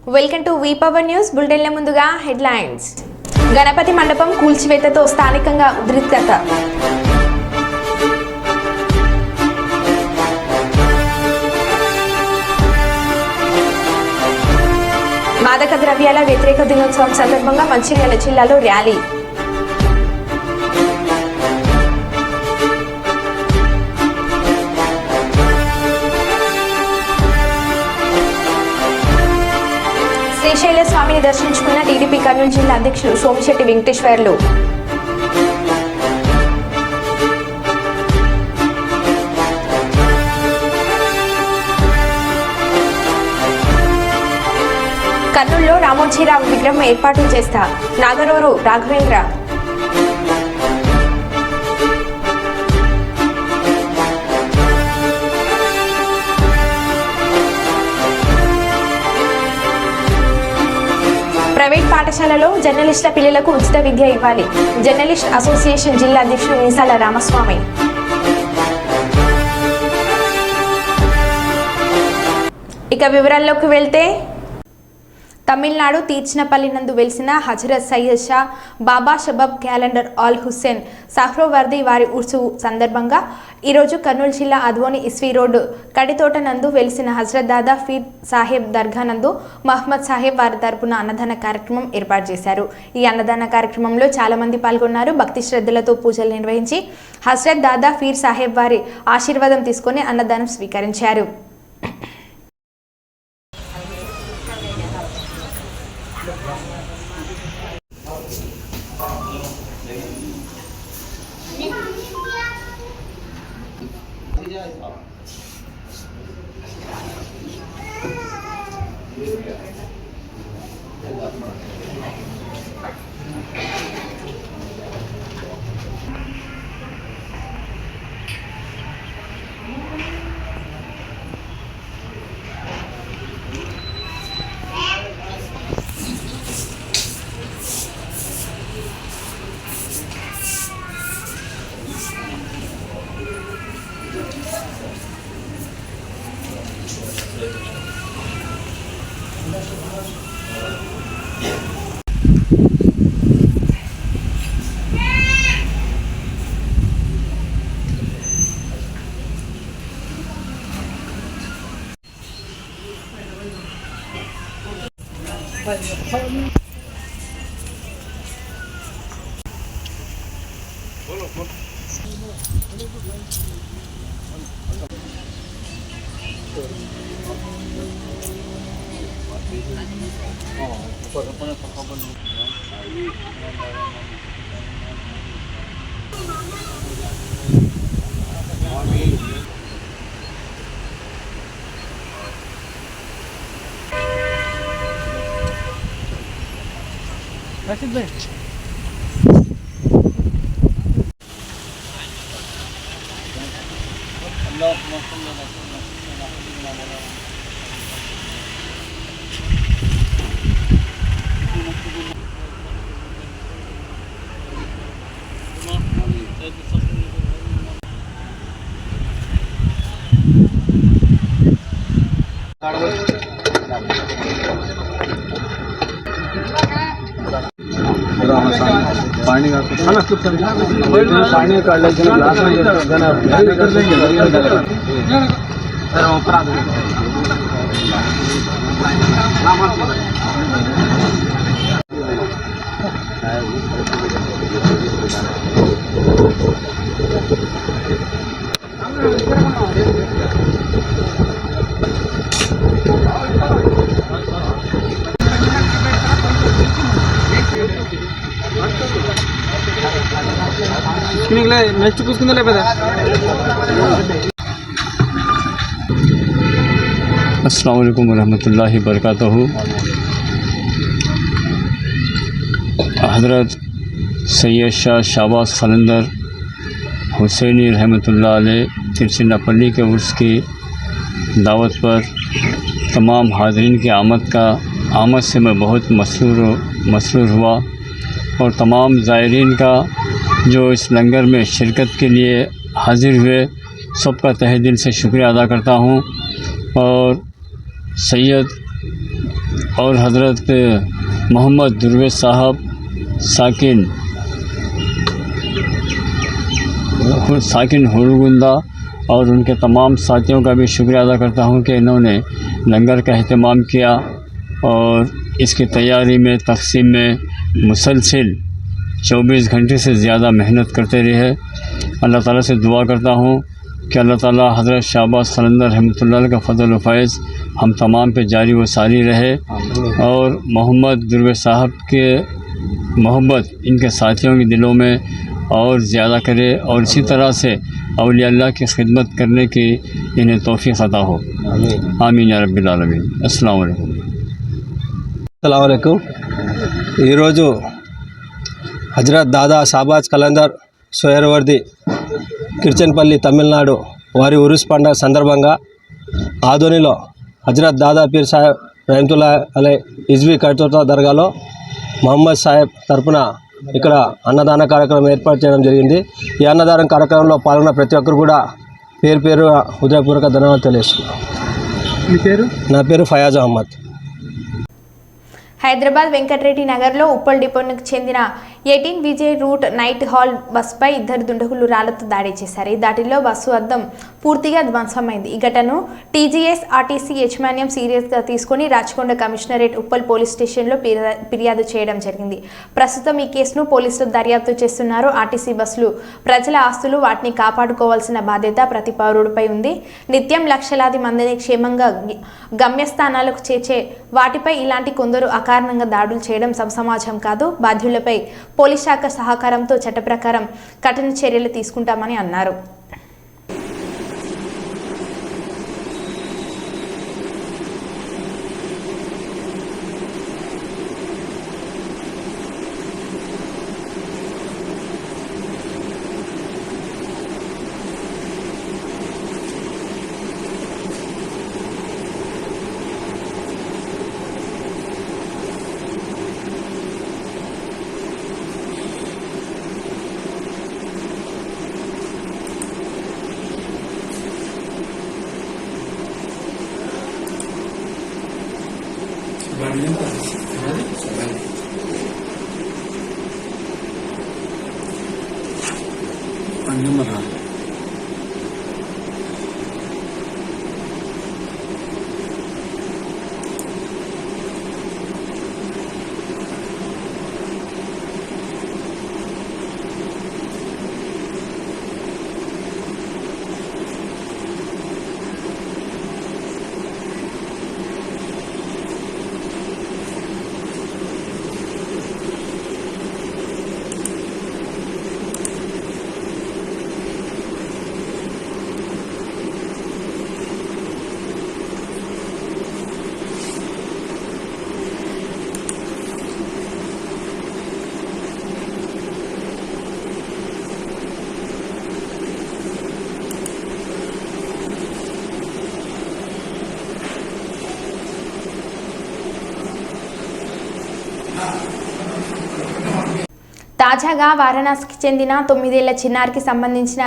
Welcome to V power news బులెటిన్ల ముందుగా headlines. Ganapati మండపం కూల్చివేతతో స్థానికంగా ఉద్రిక్తత. మాదక ద్రవ్యాల వ్యతిరేక దినోత్సవం సందర్భంగా మంచిర్యాల జిల్లాలో ర్యాలీ. శ్రీశైల స్వామిని దర్శించుకున్న టీడీపీ కర్నూలు జిల్లా అధ్యక్షులు సోమిశెట్టి వెంకటేశ్వర్లు. కర్నూలులో రామోజీరావు విగ్రహం ఏర్పాటు చేస్తా నాగరూరు రాఘవేంద్ర. ప్రైవేట్ పాఠశాలలో జర్నలిస్టుల పిల్లలకు ఉచిత విద్య ఇవ్వాలి. జర్నలిస్ట్ అసోసియేషన్ జిల్లా అధ్యక్షుడు మీసాల రామస్వామి. ఇక వివరాల్లోకి వెళ్తే, తమిళనాడు తీర్చినపల్లి నందు వెలిసిన హజరత్ సయ్యద్ షా బాబా షబాబ్ క్యాలెండర్ ఆల్ హుస్సేన్ సహ్రోవర్ది వారి ఉర్సు సందర్భంగా ఈరోజు కర్నూలు జిల్లా అద్వోని ఇస్వీ రోడ్డు కడితోట నందు వెలిసిన హజరత్ దాదా ఫీర్ సాహెబ్ దర్గా నందు మహమ్మద్ సాహెబ్ వారి తరపున అన్నదాన కార్యక్రమం ఏర్పాటు చేశారు. ఈ అన్నదాన కార్యక్రమంలో చాలా మంది పాల్గొన్నారు. భక్తి శ్రద్ధలతో పూజలు నిర్వహించి హజరత్ దాదా ఫీర్ సాహెబ్ వారి ఆశీర్వాదం తీసుకొని అన్నదానం స్వీకరించారు. पानी पानी काट लेते నెక్స్ట్ పూసుకుందా లేకపోతే. अस्सलाम वालेकुम रहमतुल्लाहि बरकातहू। हज़रत सैयद शाह शाहबाज क़लंदर हुसैनी रहमतुल्लाह अलैह तिरचिनापल्ली के उर्स की दावत पर तमाम हाज़रीन की आमद से मैं बहुत मसरूर हुआ और तमाम ज़ायरीन का जो इस लंगर में शिरकत के लिए हाज़िर हुए सबका तहे दिल से शुक्रिया अदा करता हूँ। और सैयद और हज़रत मोहम्मद दुर्वेश साहब साकिन हुरगुंदा और उनके तमाम साथियों का भी शुक्रिया अदा करता हूं कि इन्होंने लंगर का अहतमाम किया और इसकी तैयारी में तक़सीम में मुसलसल 24 घंटे से ज़्यादा मेहनत करते रहे। अल्लाह ताला से दुआ करता हूं कि अल्लाह ताला हज़रत शाहबाज़ क़लंदर रहमतुल्लाह का फ़ज़ल व फैज़ हम तमाम पे जारी व सारी रहे और मोहम्मद दुर्वेश साहब के मोहब्बत इनके साथियों के दिलों में और ज़्यादा करे और इसी तरह से औलिया अल्लाह की खिदमत करने की इन्हें तौफ़ीक़ अता हो। आमीन या रब्बिल आलमीन। अस्सलाम वालेकुम। अस्सलाम वालेकुम। ఈరోజు హజరత్ దాదా షాబాజ్ కలందర్ సోయర్వర్ది కిర్చన్పల్లి తమిళనాడు వారి ఉరుస్ పండుగ సందర్భంగా ఆదోనిలో హజరత్ దాదా పీర్ సాహెబ్ రహమతుల్లా అలై ఇజ్వి ఖైరతుల్లా దర్గాలో మొహమ్మద్ సాహెబ్ తరపున ఇక్కడ అన్నదాన కార్యక్రమం ఏర్పాటు చేయడం జరిగింది. ఈ అన్నదాన కార్యక్రమంలో పాల్గొన్న ప్రతి ఒక్కరు కూడా పేరు పేరు హృదయపూర్వక ధన్యవాదాలు తెలియజేస్తున్నాను. మీ పేరు? నా పేరు ఫయాజ్ అహ్మద్. హైదరాబాద్ వెంకటరెడ్డి నగర్లో ఉప్పల్ డిపోకు చెందిన 18 విజయ్ రూట్ నైట్ హాల్ బస్సుపై ఇద్దరు దుండగులు రాళ్లతో దాడి చేశారు. ఈ దాడిలో బస్సు అద్దం పూర్తిగా ధ్వంసమైంది. ఈ ఘటనను టీజీఎస్ ఆర్టీసీ యాజమాన్యం సీరియస్గా తీసుకుని రాచకొండ కమిషనరేట్ ఉప్పల్ పోలీస్ స్టేషన్లో ఫిర్యాదు చేయడం జరిగింది. ప్రస్తుతం ఈ కేసును పోలీసులు దర్యాప్తు చేస్తున్నారు. ఆర్టీసీ బస్సులు ప్రజల ఆస్తులు, వాటిని కాపాడుకోవాల్సిన బాధ్యత ప్రతి పౌరుడిపై ఉంది. నిత్యం లక్షలాది మందిని క్షేమంగా గమ్యస్థానాలకు చేర్చే వాటిపై ఇలాంటి కొందరు అకారణంగా దాడులు చేయడం సమాజం కాదు. బాధ్యులపై పోలీస్ శాఖ సహకారంతో చట్ట ప్రకారం కఠిన చర్యలు తీసుకుంటామని అన్నారు. తాజాగా వారణాసికి చెందిన 9 ఏళ్ల చిన్నారికి సంబంధించిన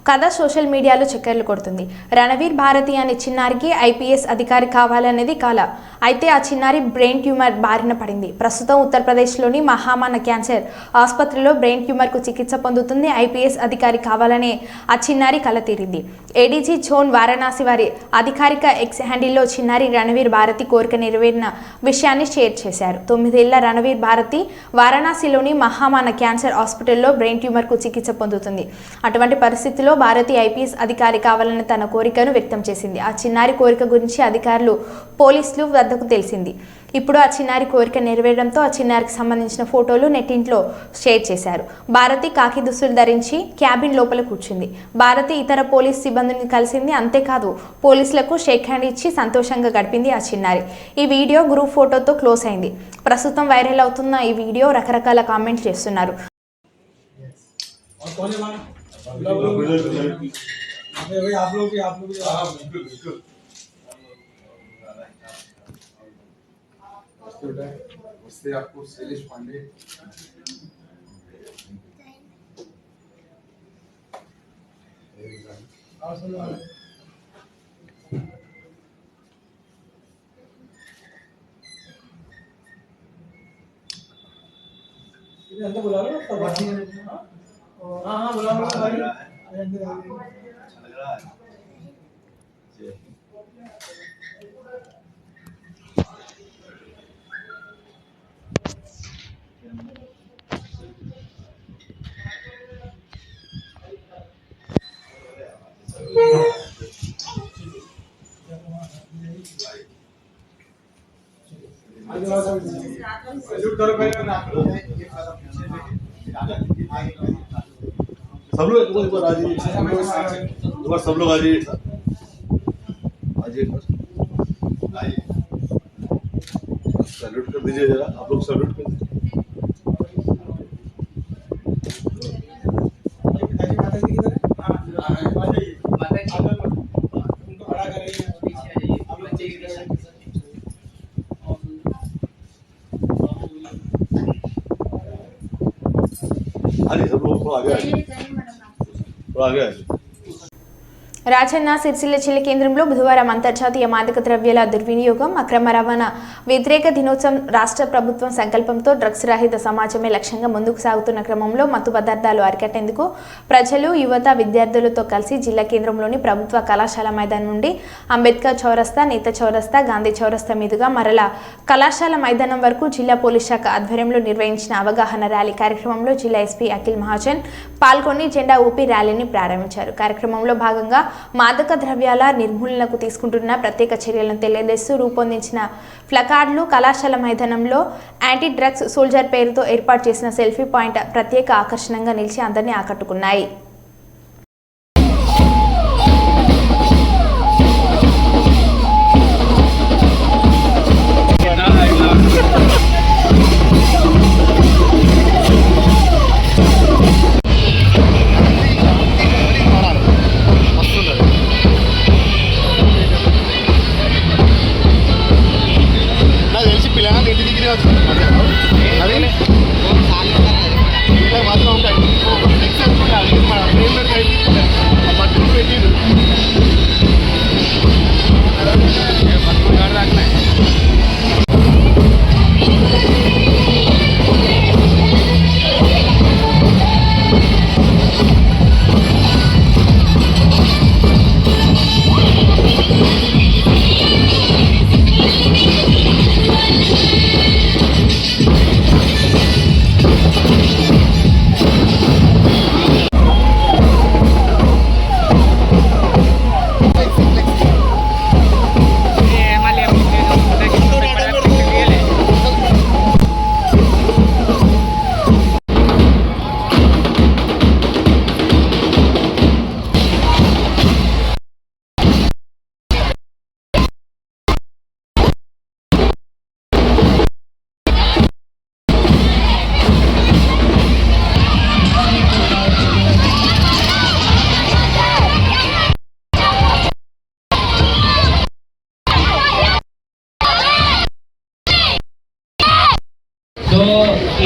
కథ సోషల్ మీడియాలో చక్కర్లు కొడుతుంది. రణవీర్ భారతి అనే చిన్నారికి ఐపీఎస్ అధికారి కావాలనేది కల. అయితే ఆ చిన్నారి బ్రెయిన్ ట్యూమర్ బారిన పడింది. ప్రస్తుతం ఉత్తరప్రదేశ్లోని మహామాన క్యాన్సర్ ఆసుపత్రిలో బ్రెయిన్ ట్యూమర్కు చికిత్స పొందుతుంది. ఐపీఎస్ అధికారి కావాలనే ఆ చిన్నారి కల తీరింది. ఏడీజీ జోన్ వారణాసి వారి అధికారిక ఎక్స్ హ్యాండిల్లో చిన్నారి రణవీర్ భారతి కోరిక నెరవేరిన విషయాన్ని షేర్ చేశారు. 9 ఏళ్ల రణవీర్ భారతి వారణాసిలోని మహామాన క్యాన్సర్ హాస్పిటల్లో బ్రెయిన్ ట్యూమర్కు చికిత్స పొందుతుంది. అటువంటి పరిస్థితిలో భారతి ఐపీఎస్ అధికారి కావాలని తన కోరికను వ్యక్తం చేసింది. ఆ చిన్నారి కోరిక గురించి అధికారులు, పోలీసులు వద్దకు తెలిసింది. ఇప్పుడు ఆ చిన్నారి కోరిక నెరవేరడంతో ఆ చిన్నారికి సంబంధించిన ఫోటోలు నెట్టింట్లో షేర్ చేశారు. భారతి కాకి దుస్తులు ధరించి క్యాబిన్ లోపల కూర్చుంది. భారతి ఇతర పోలీస్ సిబ్బందిని కలిసింది. అంతేకాదు పోలీసులకు షేక్ హ్యాండ్ ఇచ్చి సంతోషంగా గడిపింది ఆ చిన్నారి. ఈ వీడియో గ్రూప్ ఫోటోతో క్లోజ్ అయింది. ప్రస్తుతం వైరల్ అవుతున్న ఈ వీడియో రకరకాల కామెంట్ చేస్తున్నారు. उससे आपको शैलेश पांडे सब लोग एक बार आज सब लोग आज सैल्यूट कर दीजिए जरा, आप लोग सैल्यूट कर दीजिए। अरे सब लोग थोड़ा आगे आइए, थोड़ा आगे आइए। రాజన్న సిరిసిల్ల జిల్లా కేంద్రంలో బుధవారం అంతర్జాతీయ మాదక ద్రవ్యాల దుర్వినియోగం అక్రమ రవాణా వ్యతిరేక దినోత్సవం రాష్ట్ర ప్రభుత్వం సంకల్పంతో డ్రగ్స్ రహిత సమాజమే లక్ష్యంగా ముందుకు సాగుతున్న క్రమంలో మత్తు పదార్థాలు అరికట్టేందుకు ప్రజలు యువత విద్యార్థులతో కలిసి జిల్లా కేంద్రంలోని ప్రభుత్వ కళాశాల మైదానం నుండి అంబేద్కర్ చౌరస్తా నేత చౌరస్తా గాంధీ చౌరస్తా మీదుగా మరలా కళాశాల మైదానం వరకు జిల్లా పోలీస్ శాఖ ఆధ్వర్యంలో నిర్వహించిన అవగాహన ర్యాలీ కార్యక్రమంలో జిల్లా ఎస్పీ అఖిల్ మహాజన్ పాల్గొని జెండా ఊపి ర్యాలీని ప్రారంభించారు. కార్యక్రమంలో భాగంగా మాదక ద్రవ్యాల నిర్మూలనకు తీసుకుంటున్న ప్రత్యేక చర్యలను తెలియజేస్తూ రూపొందించిన ప్లకార్డులు కళాశాల మైదానంలో యాంటీ డ్రగ్స్ సోల్జర్ పేరుతో ఏర్పాటు చేసిన సెల్ఫీ పాయింట్ ప్రత్యేక ఆకర్షణగా నిలిచి అందరినీ ఆకట్టుకున్నాయి.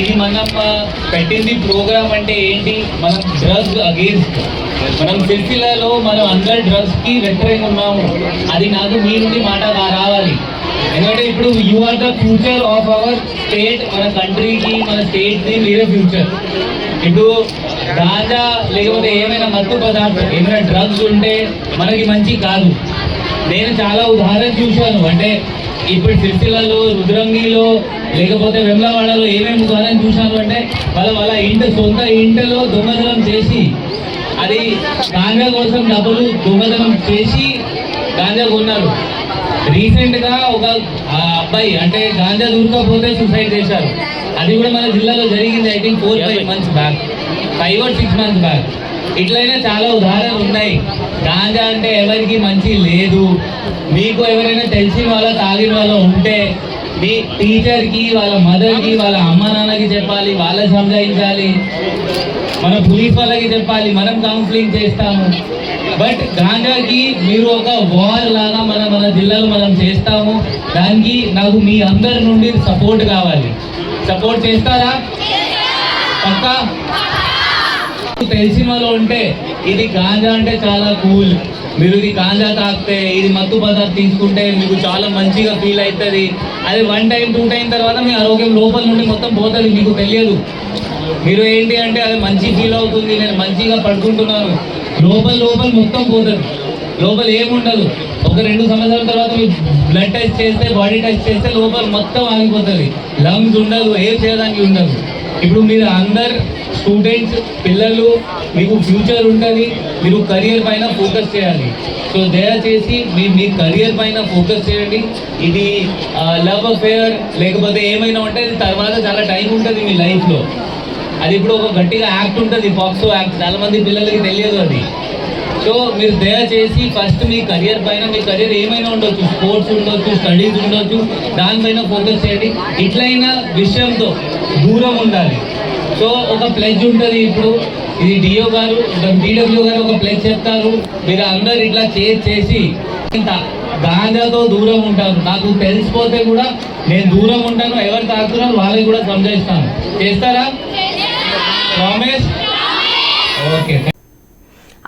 ఇది మనం పెట్టింది ప్రోగ్రామ్ అంటే ఏంటి, మనం డ్రగ్స్ అగేన్స్ట్, మనం సిరిసిల్లలో మనం అందరు డ్రగ్స్కి వ్యతిరేకంగా ఉన్నాము. అది నాకు మీ నుండి మాట రావాలి. ఎందుకంటే ఇప్పుడు you are the future of our state, మన కంట్రీకి మన స్టేట్ది మీరే ఫ్యూచర్. ఇప్పుడు గాంజా లేకపోతే ఏమైనా మత్తు పదార్థం ఏమైనా డ్రగ్స్ ఉంటే మనకి మంచి కాదు. నేను చాలా ఉదాహరణ చూశాను. అంటే ఇప్పుడు సిరిసిల్లలో రుద్రంగిలో లేకపోతే వెమ్లవాడలో ఏమేమి ఉదాహరణ చూశాను అంటే వాళ్ళ సొంత ఇంటిలో దొంగతనం చేసి అది గాంజా కోసం డబ్బులు దొంగతనం చేసి గాంజా కొన్నారు. రీసెంట్గా ఒక అబ్బాయి అంటే గాంజా దొరకకపోతే సూసైడ్ చేశారు. అది కూడా మన జిల్లాలో జరిగింది. I think 4-5 months back, 5 or 6 months back. ఇట్లయినా చాలా ఉదాహరణలు ఉన్నాయి. గాంజా అంటే ఎవరికి మంచి లేదు. మీకు ఎవరైనా తెలిసిన వాళ్ళ తాగిన వాళ్ళ ఉంటే మీ టీచర్కి, వాళ్ళ మదర్కి, వాళ్ళ అమ్మ నాన్నకి చెప్పాలి, వాళ్ళకి సంజాయించాలి, మన పోలీస్ వాళ్ళకి చెప్పాలి, మనం కౌన్సిలింగ్ చేస్తాము. బట్ గాంజాకి మీరు ఒక వార్ లాగా మన జిల్లాలో మనం చేస్తాము. దానికి నాకు మీ అందరి నుండి సపోర్ట్ కావాలి. సపోర్ట్ చేస్తారా? పక్కా? తెలిసిన వాళ్ళు ఉంటే ఇది గాంజా అంటే చాలా కూల్, మీరు ఇది గాంజా తాగితే, ఇది మత్తు పదార్థం తీసుకుంటే మీకు చాలా మంచిగా ఫీల్ అవుతుంది. అది 1 time 2 time తర్వాత మీ ఆరోగ్యం లోపల నుండి మొత్తం పోతుంది, మీకు తెలియదు. మీరు ఏంటి అంటే అది మంచి ఫీల్ అవుతుంది, నేను మంచిగా పడుకుంటున్నాను, లోపల మొత్తం పోతుంది, లోపల ఏముండదు. ఒక 2 సంవత్సరాల తర్వాత మీరు బ్లడ్ టెస్ట్ చేస్తే, బాడీ టెస్ట్ చేస్తే లోపల మొత్తం ఆగిపోతుంది, లంగ్స్ ఉండదు, ఏం చేయడానికి ఉండదు. ఇప్పుడు మీరు అందరు స్టూడెంట్స్, పిల్లలు, మీకు ఫ్యూచర్ ఉంటుంది, మీరు కెరియర్ పైన ఫోకస్ చేయాలి. సో దయచేసి మీ కెరియర్ పైన ఫోకస్ చేయండి. ఇది లవ్ అఫేర్ లేకపోతే ఏమైనా ఉంటే అది తర్వాత చాలా టైం ఉంటుంది మీ లైఫ్లో. అది ఇప్పుడు ఒక గట్టిగా యాక్ట్ ఉంటుంది, పాక్సో యాక్ట్, చాలామంది పిల్లలకి తెలియదు అది. సో మీరు దయచేసి ఫస్ట్ మీ కెరియర్ పైన, మీ కెరియర్ ఏమైనా ఉండొచ్చు, స్పోర్ట్స్ ఉండొచ్చు, స్టడీస్ ఉండొచ్చు, దానిపైన ఫోకస్ చేయండి. ఇట్లయినా విషయంతో దూరం ఉండాలి. సో ఒక ప్లెడ్జ్ ఉంటుంది, ఇప్పుడు ఇది డిఓ గారు, డిడబ్ల్యూ గారు ఒక ప్లెడ్జ్ చెప్తారు, మీరు అందరు ఇట్లా చేసి గాంజాతో దూరం ఉంటారు. నాకు తెలిసిపోతే కూడా నేను దూరం ఉంటాను, ఎవరు తాకుతున్నారో వాళ్ళకి కూడా సంజాయిస్తాను. చేస్తారా? ప్రామిస్? ఓకే.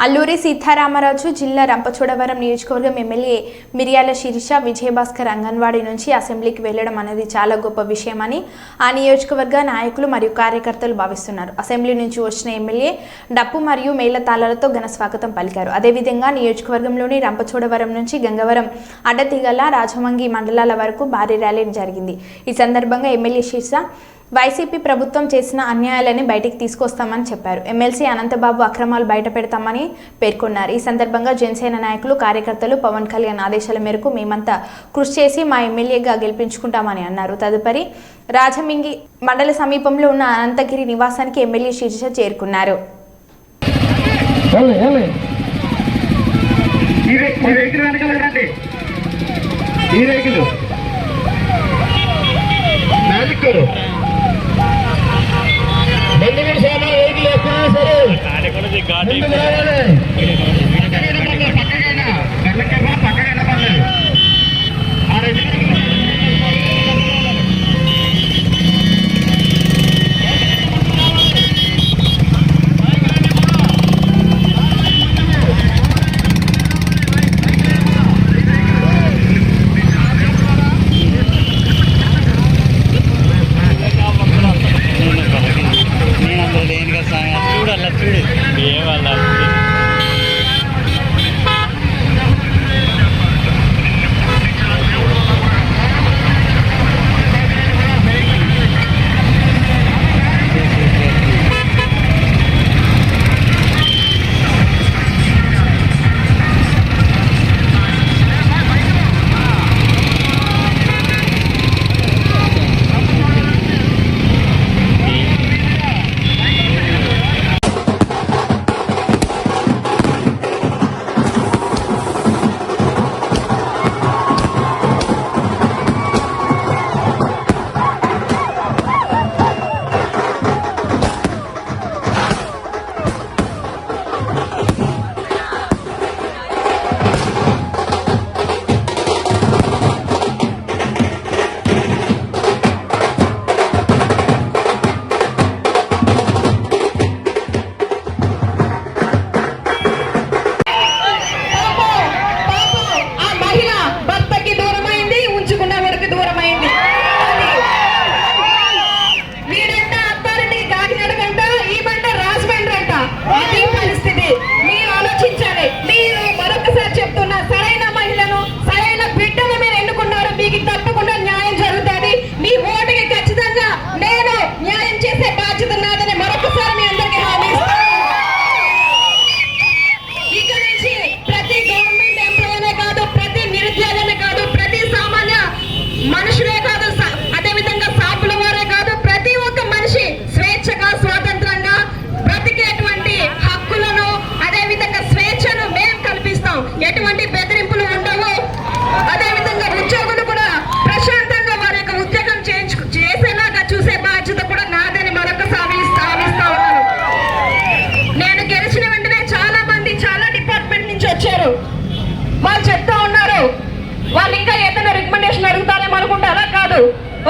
అల్లూరి సీతారామరాజు జిల్లా రంపచోడవరం నియోజకవర్గం ఎమ్మెల్యే మిర్యాల శిరీష విజయభాస్కర్ అంగన్వాడీ నుంచి అసెంబ్లీకి వెళ్లడం అనేది చాలా గొప్ప విషయమని ఆ నియోజకవర్గ నాయకులు మరియు కార్యకర్తలు భావిస్తున్నారు. అసెంబ్లీ నుంచి వచ్చిన ఎమ్మెల్యే డప్పు మరియు మేళతాళాలతో ఘన స్వాగతం పలికారు. అదేవిధంగా నియోజకవర్గంలోని రంపచోడవరం నుంచి గంగవరం, అడ్డతీగల, రాజమంగి మండలాల వరకు భారీ ర్యాలీ జరిగింది. ఈ సందర్భంగా ఎమ్మెల్యే శిరీష వైసీపీ ప్రభుత్వం చేసిన అన్యాయాలని బయటికి తీసుకొస్తామని చెప్పారు. ఎమ్మెల్సీ అనంతబాబు అక్రమాలు బయట పెడతామని పేర్కొన్నారు. ఈ సందర్భంగా జనసేన నాయకులు, కార్యకర్తలు పవన్ కళ్యాణ్ ఆదేశాల మేరకు మేమంతా కృషి చేసి మా ఎమ్మెల్యేగా గెలిపించుకుంటామని అన్నారు. తదుపరి రాజమింగి మండల సమీపంలో ఉన్న అనంతగిరి నివాసానికి ఎమ్మెల్యే శిరీష చేరుకున్నారు. బెంగళూరు సామాన్ వెహికల్ ఎక్కడైనా సరే పక్కన పర్లేదు.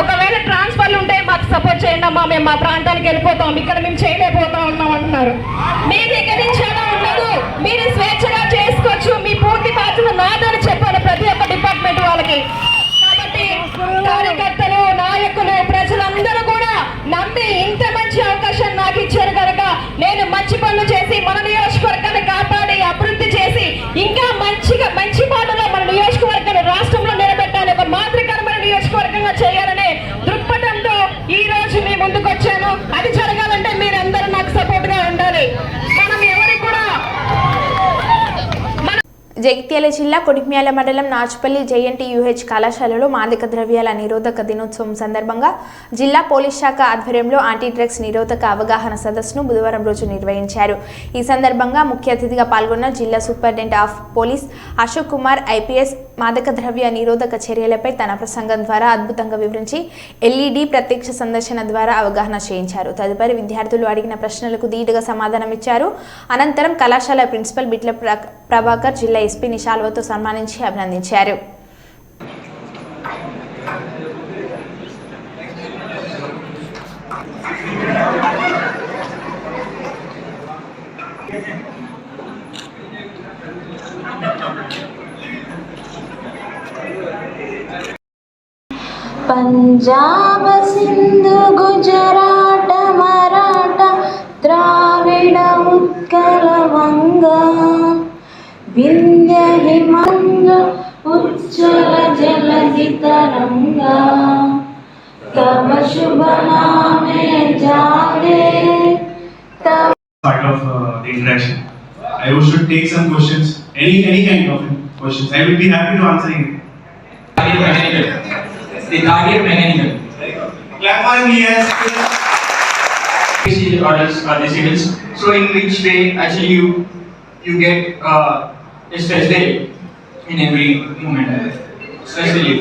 ఒకవేళ ట్రాన్స్ఫర్లు ఉంటే మాకు సపోర్ట్ చేయండి అమ్మా, మేము మా ప్రాంతానికి వెళ్ళిపోతాం, ఇక్కడ మేము చేయలేకపోతా ఉన్నాం అంటున్నారు. మీ దగ్గర నుంచి అలా ఉండదు, మీరు స్వేచ్ఛగా చేసుకోవచ్చు, మీ పూర్తి బాధ్యత నాదని చెప్పారు ప్రతి ఒక్క డిపార్ట్మెంట్ వాళ్ళకి. కాబట్టి కార్యకర్తలు, నాయకులు, ప్రజలందరూ కూడా నమ్మి ఇంత మంచి అవకాశం నాకు జగిత్యాల జిల్లా కొడిమ్యాల మండలం నాచుపల్లి జేఎన్టీ యూహెచ్ కళాశాలలో మాదక ద్రవ్యాల నిరోధక దినోత్సవం సందర్భంగా జిల్లా పోలీస్ శాఖ ఆధ్వర్యంలో యాంటీ డ్రగ్స్ నిరోధక అవగాహన సదస్సును బుధవారం రోజు నిర్వహించారు. ఈ సందర్భంగా ముఖ్య అతిథిగా పాల్గొన్న జిల్లా superintendent of police Ashok Kumar IPS మాదక ద్రవ్య నిరోధక చర్యలపై తన ప్రసంగం ద్వారా అద్భుతంగా వివరించి ఎల్ఈడి ప్రత్యక్ష సందర్శన ద్వారా అవగాహన చేయించారు. తదుపరి విద్యార్థులు అడిగిన ప్రశ్నలకు ధీటుగా సమాధానమిచ్చారు. అనంతరం కళాశాల ప్రిన్సిపల్ బిట్ల ప్రభాకర్ జిల్లా ఎస్పీని శాల్వతో సన్మానించి అభినందించారు. పంజాబ్ సింధు గుజరాట మరాఠ ద్రావిడ ఉత్కల వంగ వింధ్య హిమంగ ఉజ్జల జలధి తరంగ తవ శుభ నామే జాగే part of the interaction. I should take some questions, any kind of questions. I will be happy to answer it. The target mechanical. Clap for him, yes. Orders are the civils. So in which way actually you get a stress day in every moment. Stress relief.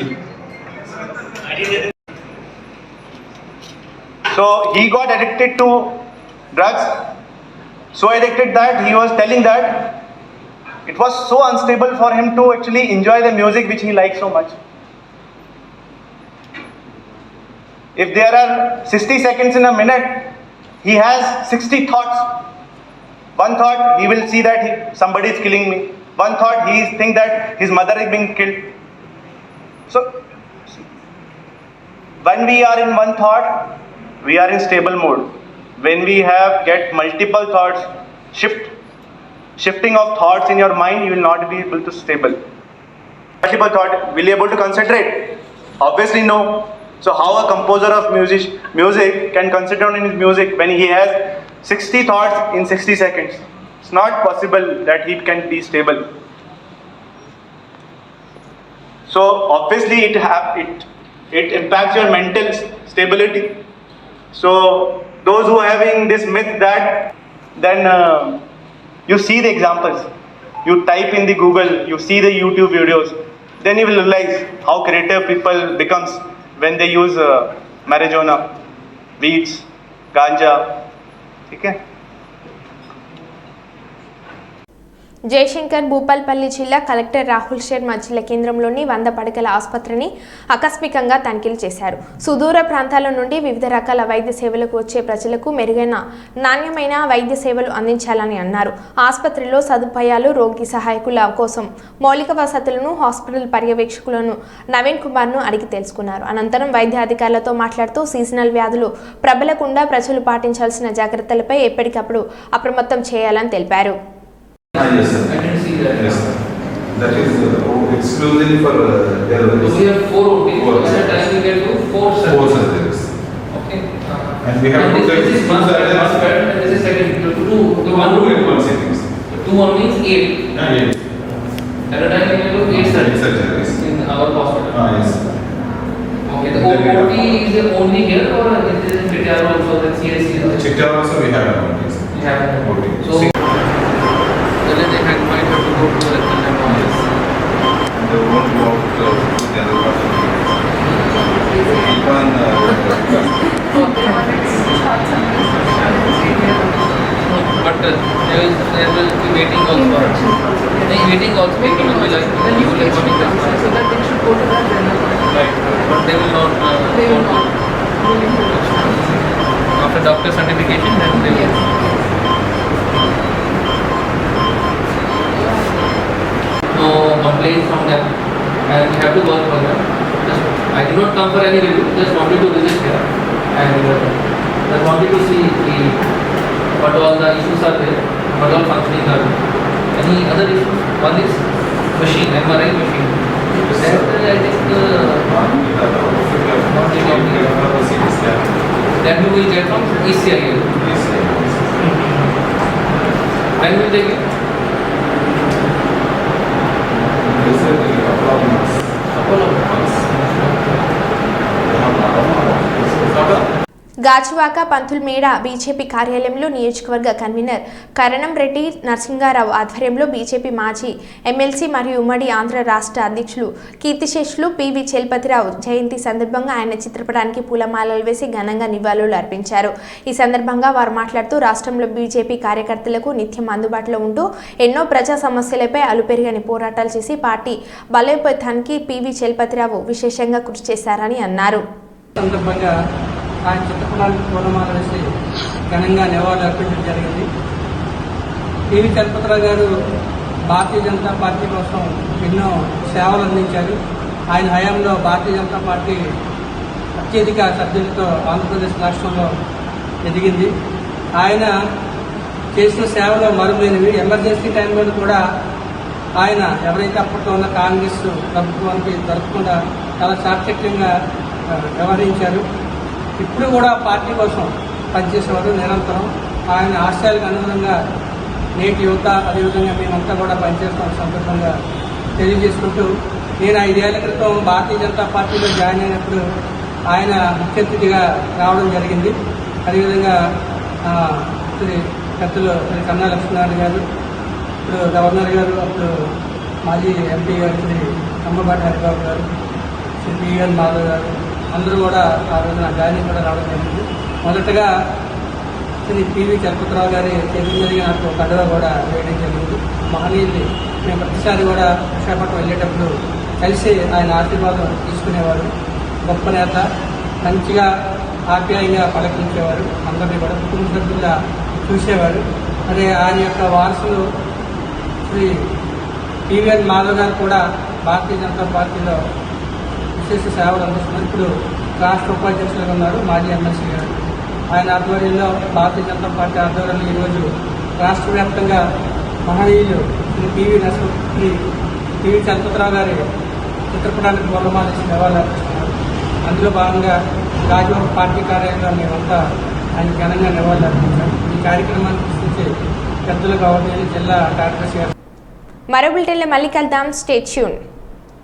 So he got addicted to drugs. So addicted that he was telling that it was so unstable for him to actually enjoy the music which he liked so much. If there are 60 seconds in a minute, he has 60 thoughts. One thought, he will see that somebody is killing me. One thought, he think that his mother is being killed. So, when we are in one thought, we are in stable mode. When we get multiple thoughts, shifting of thoughts in your mind, you will not be able to stable. Multiple thought, will you able to concentrate? Obviously no. So how a composer of music can concentrate on his music when he has 60 thoughts in 60 seconds? It's not possible that he can be stable. So obviously it impacts your mental stability. So those who are having this myth that then you see the examples, you type in the Google, you see the YouTube videos, then you will realize how creative people becomes when they use marijuana, weeds, ganja. Okay? Jayashankar Bhupalpally జిల్లా collector Rahul Sharma జిల్లా కేంద్రంలోని 100 పడకల ఆసుపత్రిని ఆకస్మికంగా తనిఖీలు చేశారు. సుదూర ప్రాంతాల నుండి వివిధ రకాల వైద్య సేవలకు వచ్చే ప్రజలకు మెరుగైన నాణ్యమైన వైద్య సేవలు అందించాలని అన్నారు. ఆసుపత్రిలో సదుపాయాలు, రోగి సహాయకుల కోసం మౌలిక వసతులను, హాస్పిటల్ పర్యవేక్షకులను నవీన్ కుమార్ను అడిగి తెలుసుకున్నారు. అనంతరం వైద్య అధికారులతో మాట్లాడుతూ సీజనల్ వ్యాధులు ప్రబలకుండా ప్రజలు పాటించాల్సిన జాగ్రత్తలపై ఎప్పటికప్పుడు అప్రమత్తం చేయాలని తెలిపారు. Yes, sir. I didn't see that. Yes, sir. That is exclusively for delivery. So we have 4 OPs. At a time we can do 4 surgeries. 4 surgeries. Okay. And we have and to take this is one bed, and this is second. one room and 1 sittings. 2 1 means 8. Yeah. At a time we can do 8 surgeries in our hospital. Yes. Okay. The OP is only here or it is in Chittar also, the CSC? Chittar also we have an OT. We have an OT. So they might have to go to the office. They won't go out to the other part of the even but there will be waiting also. Waiting also people will be like you will like coming back. So that they should go to that general. Right. But they will not. They will not. After doctor certification, then they will. No complaints from them, and we have to work for them. I did not come for any review, just wanted to visit here and just wanted to see what all the issues are there, what all functioning are there. Any other issues? One is machine, MRI machine. That I think that we will get from ECIL. When will they get? Gajuwaka Pantulmeda BJP కార్యాలయంలో నియోజకవర్గ convener కరణం రెడ్డి నరసింగారావు ఆధ్వర్యంలో BJP మాజీ MLC మరియు ఉమ్మడి ఆంధ్ర రాష్ట్ర అధ్యక్షులు కీర్తిశేషులు PV Chalapathirao జయంతి సందర్భంగా ఆయన చిత్రపటానికి పూలమాలలు వేసి ఘనంగా నివాళులు అర్పించారు. ఈ సందర్భంగా వారు మాట్లాడుతూ రాష్ట్రంలో బీజేపీ కార్యకర్తలకు నిత్యం అందుబాటులో ఉంటూ ఎన్నో ప్రజా సమస్యలపై అలుపెరుగని పోరాటాలు చేసి పార్టీ బలోపేతానికి పివి చలపతిరావు విశేషంగా కృషి చేశారని అన్నారు. ఆయన చిత్రపటానికి పూలమాల వేసి ఘనంగా నివాళులు అర్పించడం జరిగింది. పివి చలపతిరావు గారు భారతీయ జనతా పార్టీ కోసం ఎన్నో సేవలు అందించారు. ఆయన హయాంలో భారతీయ జనతా పార్టీ అత్యధిక సభ్యులతో ఆంధ్రప్రదేశ్ రాష్ట్రంలో ఎదిగింది. ఆయన చేసిన సేవలు మరులేనివి. ఎమర్జెన్సీ టైంలో కూడా ఆయన ఎవరైతే అప్పట్లో ఉన్న కాంగ్రెస్ ప్రభుత్వానికి దొరకకుండా చాలా చాకచక్యంగా వ్యవహరించారు. ఇప్పుడు కూడా పార్టీ కోసం పనిచేసేవారు నిరంతరం. ఆయన ఆశయాలకు అనుగుణంగా నేటి యువత అదేవిధంగా మేమంతా కూడా పనిచేస్తాం సందర్భంగా తెలియజేసుకుంటూ, నేను 5 ఏళ్ల క్రితం భారతీయ జనతా పార్టీలో జాయిన్ అయినప్పుడు ఆయన ముఖ్య అతిథిగా రావడం జరిగింది. అదేవిధంగా శ్రీ పెద్దలు శ్రీ కన్నా లక్ష్మీనారాయణ గారు, ఇప్పుడు గవర్నర్ గారు, అప్పుడు మాజీ ఎంపీ గారు శ్రీ అమ్మబాటి హరిబాబు గారు, శ్రీ పిఎన్ మాధవ్ గారు అందరూ కూడా ఆ రోజున జాయినింగ్ కూడా రావడం జరిగింది. మొదటగా శ్రీ పివి చలపతిరావు గారి చేతుల మీదుగా నాకు కండువా కూడా వేయడం జరిగింది. మహనీయుల్ని మేము ప్రతిసారి కూడా విశాఖపట్నం వెళ్ళేటప్పుడు కలిసి ఆయన ఆశీర్వాదం తీసుకునేవారు. గొప్ప నేత, మంచిగా ఆప్యాయంగా పలకరించేవారు. అందరినీ కూడా కుటుంబ సభ్యుల్లా చూసేవారు. అదే ఆయన యొక్క వారసులు శ్రీ పివిఎన్ మాధవ్ గారు కూడా భారతీయ జనతా పార్టీలో విశేష సేవలు అందిస్తున్నారు. ఇప్పుడు రాష్ట్ర ఉపాధ్యక్షులుగా ఉన్నారు మాజీ ఎమ్మెల్సీ గారు. ఆయన ఆధ్వర్యంలో భారతీయ జనతా పార్టీ ఆధ్వర్యంలో ఈరోజు రాష్ట్ర వ్యాప్తంగా మహనీయులు శ్రీ పివి చలపతిరావు గారి చిత్రపటానికి పూలమాలేసి నివాళులు అర్పిస్తున్నారు. అందులో భాగంగా గాజువాక పార్టీ కార్యాలయంలో మేమంతా ఆయన ఘనంగా నివాళులు అర్పించాం. ఈ కార్యక్రమాన్ని సృష్టించి పెద్దలు గవర్నర్ జిల్లా కార్యదర్శి గారు. మరో బులెటిన్లో మళ్ళీ కలుద్దాం. Stay tune.